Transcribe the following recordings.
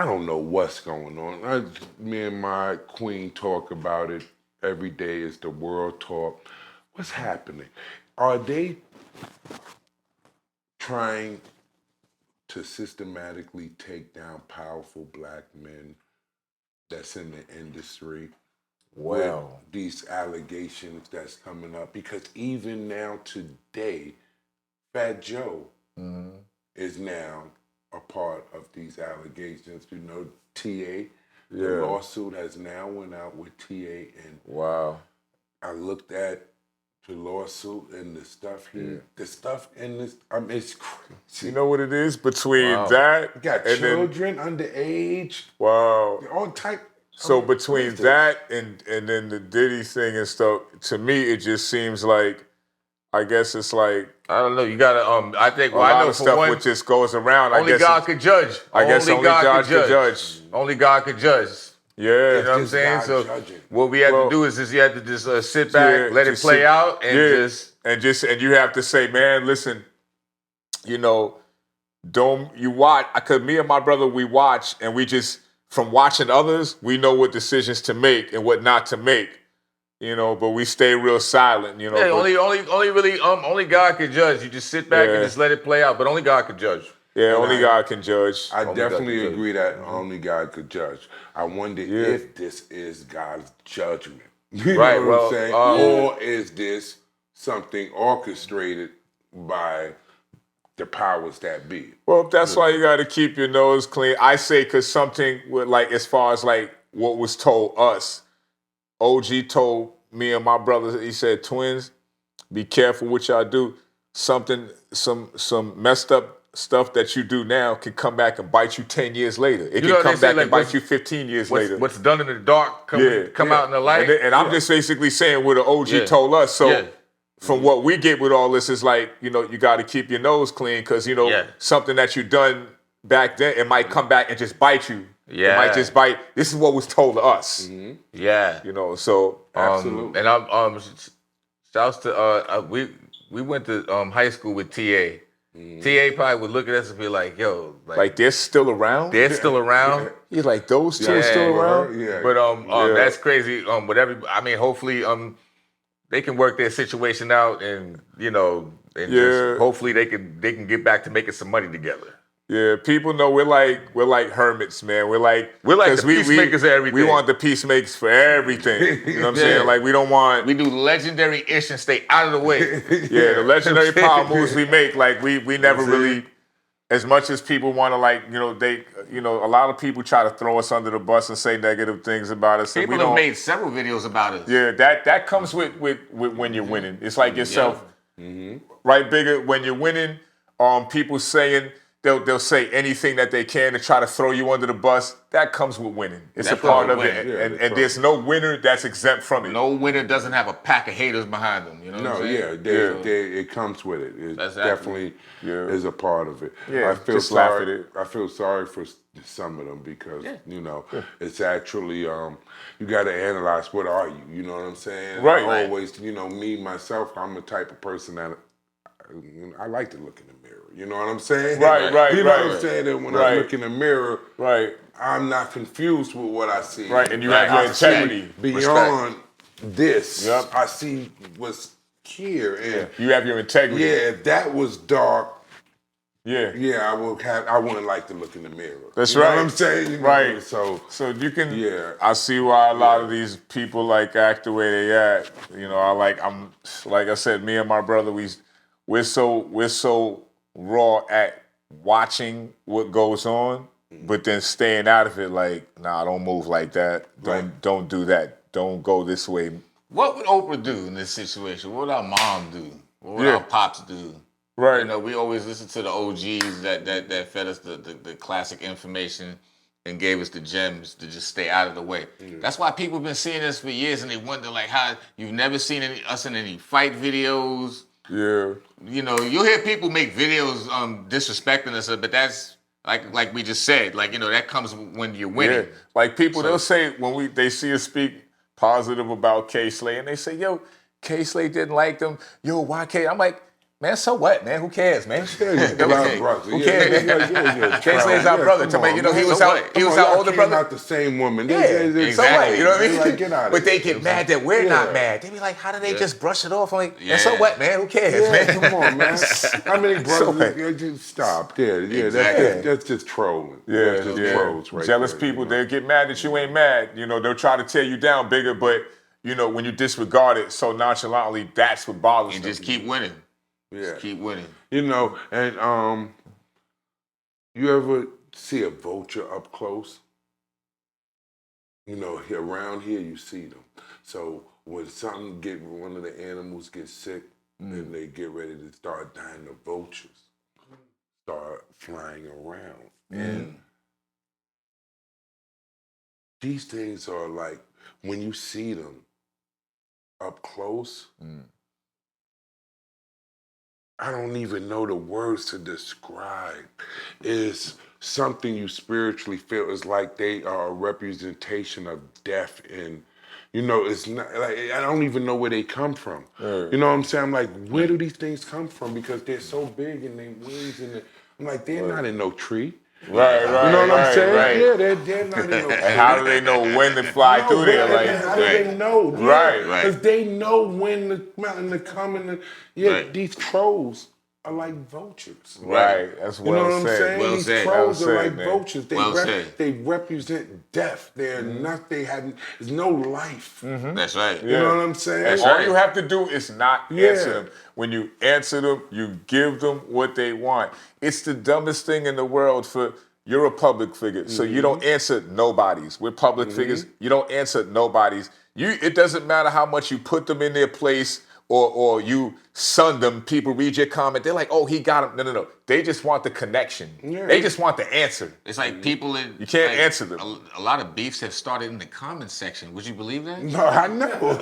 I don't know what's going on. Me and my queen talk about it every day as the world talk. What's happening? Are they trying to systematically take down powerful black men that's in the industry with these allegations that's coming up? Because even now today, Fat Joe is now a part of these allegations. You know, TA, the lawsuit has now went out with TA, and I looked at the lawsuit and the stuff the stuff in this, it's crazy. You know what it is? Between that, you got children underage. All type. So between that and then the Diddy thing and stuff, to me it just seems like, I guess it's like, I don't know. You gotta. I think. Well, a I lot know of for stuff one, which just goes around. Only God could judge. I guess only God could judge. Only God could judge. Yeah, you know what I'm saying. So what we have to do is just you have to just sit back, let it play out, and and you have to say, man, listen, you know, don't you watch? Because me and my brother, we watch, and we just, from watching others, we know what decisions to make and what not to make. You know, but we stay real silent. You know, only God can judge. You just sit back and just let it play out. But only God can judge. Yeah, only God can judge. I definitely agree that only God could judge. I wonder if this is God's judgment. You know what I'm saying? Or is this something orchestrated by the powers that be? Well, that's why you got to keep your nose clean. I say, because something with, like, as far as like what was told us, OG told me and my brother, he said, twins, be careful what y'all do. Something, some messed up stuff that you do now can come back and bite you 10 years later. It can come back and bite you 15 years later. What's done in the dark come out in the light. And I'm just basically saying what the OG told us. So from what we get with all this is like, you know, you got to keep your nose clean because, you know, something that you done back then, it might come back and just bite you. It might just bite. This is what was told to us. You know, so. Absolutely. And I'm shouts to, we went to high school with TA. TA probably would look at us and be like, yo. Like they're still around? They're still around? You're like, those two are still around? But that's crazy. I mean, hopefully they can work their situation out and, you know, and just hopefully they can get back to making some money together. Yeah, people know we're like hermits, man. We're like the peacemakers of everything. We want the peacemakers for everything. You know what I'm saying? Like we don't want. We do legendary ish and stay out of the way. The legendary power moves we make. Like we never really, as much as people want to, like, you know, a lot of people try to throw us under the bus and say negative things about us. People have made several videos about us. Yeah, that comes with when you're winning. It's like yourself, right, Bigga? When you're winning, people saying. They'll say anything that they can to try to throw you under the bus. That comes with winning. It's a part of it. And there's no winner that's exempt from it. No winner doesn't have a pack of haters behind them. You know what I'm saying? It comes with it. It definitely is a part of it. Yeah, I feel sorry for some of them because, you know, it's actually, you got to analyze what are you. You know what I'm saying? Right. I always, you know, me, myself, I'm the type of person that I like to look in the mirror. You know what I'm saying? Right. You know what I'm saying? And when I look in the mirror, I'm not confused with what I see. Right, and you have your integrity. Beyond this, I see what's here. And you have your integrity. Yeah, if that was dark, I wouldn't like to look in the mirror. That's you know right. what I'm saying? You know? Right. So you can. I see why a lot of these people like act the way they act. You know, I'm like I said, me and my brother, we're so raw at watching what goes on, but then staying out of it. Like, nah, don't move like that. Don't do that. Don't go this way. What would Oprah do in this situation? What would our mom do? What would our pops do? Right. You know, we always listen to the OGs that fed us the classic information and gave us the gems to just stay out of the way. That's why people have been seeing us for years and they wonder like how you've never seen us in any fight videos. Yeah. You know, you'll hear people make videos disrespecting us, but that's like we just said, like, you know, that comes when you're winning. Yeah. Like people, they'll say when they see us speak positive about K-Slay and they say, yo, K-Slay didn't like them. Yo, why K? I'm like, Man, so what, man? Who cares, man? Blood brother. Who cares, man? Can't our brother. Come on, You know, he man. was So our, what? he was Come on, our y'all older came brother. out the same woman. Yeah, exactly. So what? You know what I mean? Like, get out of But here. they get mad that we're not Yeah. mad. They be like, how do they Yeah. just brush it off? I'm like, Yeah. and so what, man? Who cares, Yeah, man? come on, man. How many So brothers? Just stop. Yeah, Exactly. that's just trolling. Yeah, That's just yeah. trolls right Jealous there, people, you know? they get mad that you ain't mad. You know, they'll try to tear you down bigger, but you know, when you disregard it so nonchalantly, that's what bothers And them. just keep winning. Yeah. Just keep winning. You know, and you ever see a vulture up close? You know, around here you see them. So when one of the animals gets sick and they get ready to start dying, the vultures start flying around. And these things are like, when you see them up close, I don't even know the words to describe. It's something you spiritually feel. It's like they are a representation of death, and you know, it's not like I don't even know where they come from. You know what I'm saying? I'm like, where do these things come from? Because they're so big and their wings and I'm like, they're not in no tree. Right, You know what I'm saying? right. Yeah, they're not in no tree. And how do they know when to fly through there? How do they know? Right, right. Because they know when the mountain to come and these trolls are like vultures. Right, that's You know well what I'm said. saying? Well These said. trolls Well are said, like man. vultures. They represent death. They're not. There's no life. That's right. You know what I'm saying? That's All right. you have to do is not Yeah. answer them. When you answer them, you give them what they want. It's the dumbest thing in the world for you're a public figure, so you don't answer nobodies. We're public figures. You don't answer nobodies. It doesn't matter how much you put them in their place or you sun them. People read your comment. They're like, oh, he got him. No. They just want the connection. Yeah. They just want the answer. It's like people in You can't like, answer them. A lot of beefs have started in the comment section. Would you believe that? No, I know.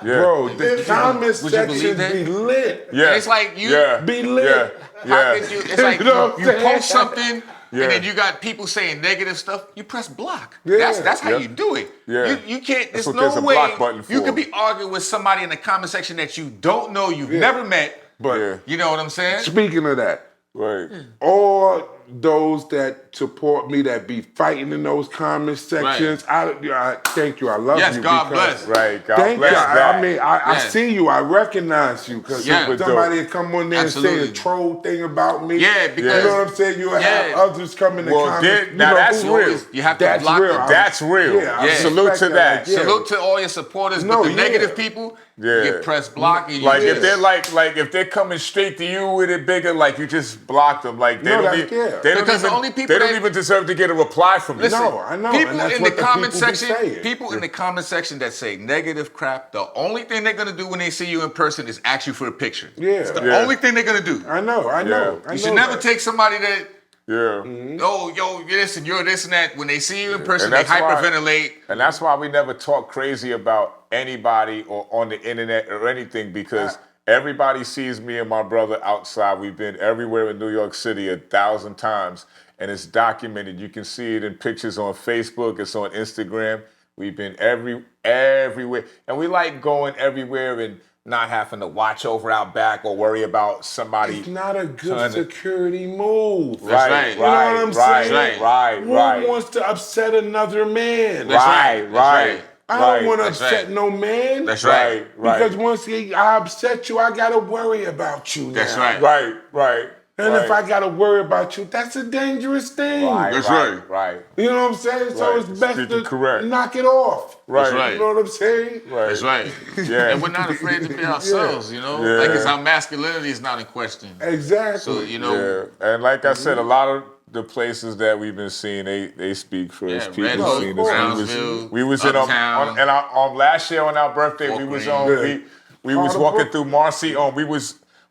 Bro, the comment Would you believe section that? be lit. Yeah. And it's like you Be lit. How could you? It's like You know what I'm you saying? post something. Yeah. And then you got people saying negative stuff. You press block. Yeah. That's how Yep. you do it. Yeah. You can't. That's There's what no there's a way block button you for. could be arguing with somebody in the comment section that you don't know, you've never met. But Yeah. You know what I'm saying? speaking of that, Right. all those that support me that be fighting in those comment sections, I thank you. I love Yes, you. God because- bless. Right. God Thank bless you. that. I mean, I Yes. see you. I recognize you because Yeah. somebody would come on there and Absolutely. say a troll thing about me. Yeah, because- you know what I'm saying. You have Yeah. others come in the Well, comments. now that's who- real. You have to That's block real. them. That's real. Yeah, I Yeah. Salute respect to that. Like, yeah. Salute to all your supporters, No, but the yeah. negative people, Yeah. you press block. And you Like just, if they're like if they're coming straight to you with it bigger, like you just block them. Like they No, don't that's- even yeah. they don't Because the even only people they don't that- even deserve to get a reply from you. Listen, No, I know. People and that's in the what comment people be section, saying. people in the comment section that say negative crap, the only thing they're gonna do when they see you in person is ask you for a picture. Yeah. It's the Yeah. only thing they're gonna do. I know. I know. I You know should never that. take somebody that, Yeah. oh, yo, you're this and you're this and that. When they see you in person, And they that's why- hyperventilate. And that's why we never talk crazy about anybody or on the internet or anything because everybody sees me and my brother outside. We've been everywhere in New York City 1,000 times, and it's documented. You can see it in pictures on Facebook. It's on Instagram. We've been everywhere, and we like going everywhere and not having to watch over our back or worry about somebody. It's not a good trying to- security move. That's right. You know what I'm saying? Right. Who wants to upset another man? That's right. Right. That's right. I don't want to That's upset right. no man. That's right. Because once I upset you, I gotta worry about you now. That's right. Right. And if I gotta worry about you, that's a dangerous thing. That's right. Right. You know what I'm saying? So Right. it's best Speaking to correct. knock it off. Right. right. You know what I'm saying? Right. That's right. Yeah. And we're not afraid to be ourselves, you know? Yeah. Like it's our masculinity is not in question. Exactly. So, you know, Yeah, and like I said, a lot of the places that we've been seeing, they speak for us. Yeah, People Red Hook, seen us. Brownsville, We was in Uptown. last year on our birthday. Fort We was Greene. on. Yeah. We was the walking Brook- through Marcy.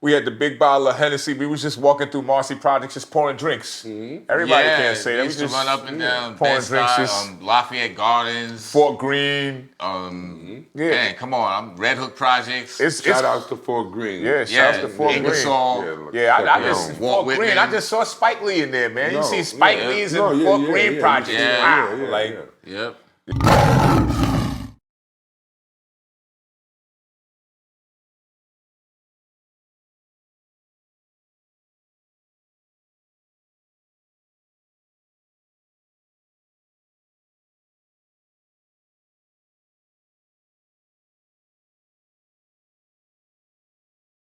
We had the big bottle of Hennessy. We was just walking through Marcy Projects, just pouring drinks. Everybody yeah, can't say that. we We used to just run up and down pouring Bed-Stuy, drinks. Just Lafayette Gardens. Fort Greene. Yeah. Man, come on, I'm Red Hook Projects. It's Shout out to Fort Greene. yeah. Shouts to Fort Greene. Ingersoll. Yeah, I Check it just out. Walt Fort Greene. Whitman. I just saw Spike Lee in there, man. No, you see Spike yeah. Lee's No, and yeah, Fort yeah, Greene yeah. projects. Yeah, Wow, like Yep.